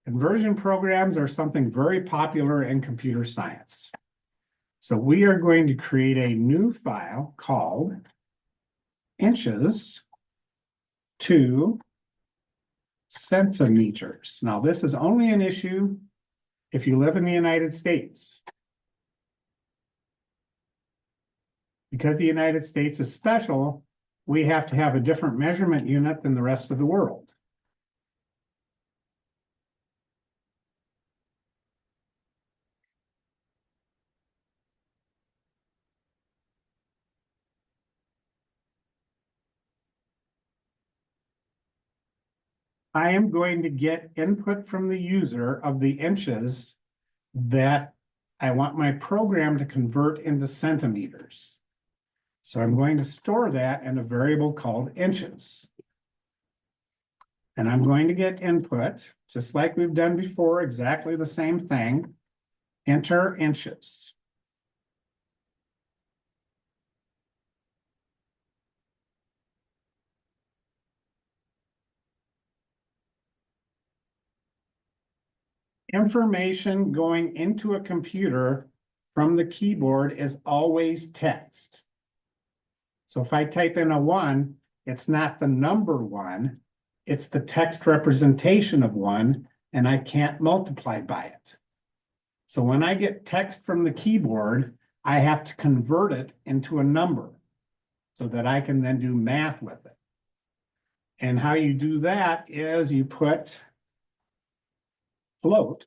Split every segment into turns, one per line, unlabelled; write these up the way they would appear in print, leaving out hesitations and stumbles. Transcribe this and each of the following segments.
Conversion programs are something very popular in computer science. So we are going to create a new file called inches to centimeters. Now, this is only an issue if you live in the United States. Because the United States is special, we have to have a different measurement unit than the rest of the world. I am going to get input from the user of the inches that I want my program to convert into centimeters. So I'm going to store that in a variable called inches. And I'm going to get input, just like we've done before, exactly the same thing. Enter inches. Information going into a computer from the keyboard is always text. So if I type in a 1, it's not the number 1, it's the text representation of 1, and I can't multiply by it. So when I get text from the keyboard, I have to convert it into a number so that I can then do math with it. And how you do that is you put float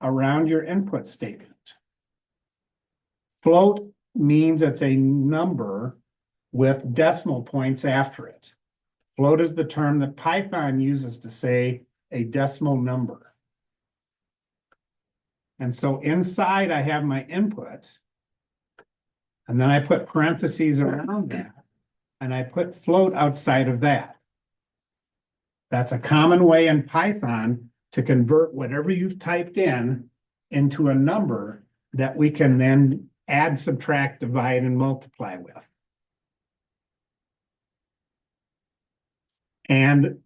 around your input statement. Float means it's a number with decimal points after it. Float is the term that Python uses to say a decimal number. And so inside I have my input, and then I put parentheses around that, and I put float outside of that. That's a common way in Python to convert whatever you've typed in into a number that we can then add, subtract, divide, and multiply with. And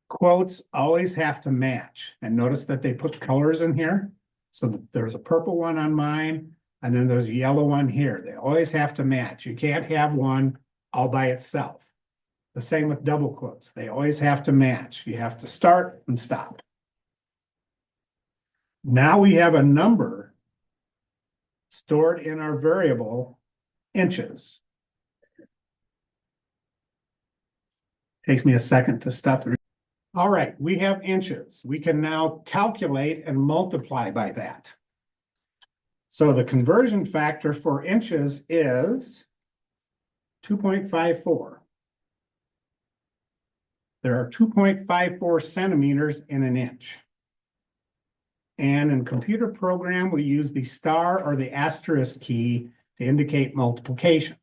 quotes always have to match. And notice that they put colors in here. So there's a purple one on mine, and then there's a yellow one here. They always have to match. You can't have one all by itself. The same with double quotes. They always have to match. You have to start and stop. Now we have a number stored in our variable inches. Takes me a second to stop. All right, we have inches. We can now calculate and multiply by that. So the conversion factor for inches is 2.54. There are 2.54 centimeters in an inch. And in computer program, we use the star or the asterisk key to indicate multiplication.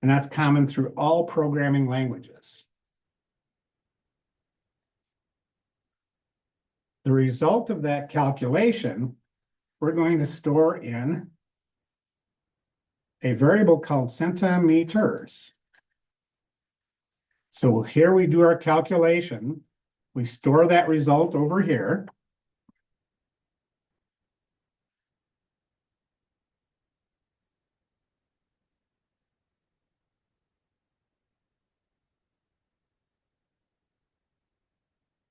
And that's common through all programming languages. The result of that calculation, we're going to store in a variable called centimeters. So here we do our calculation. We store that result over here.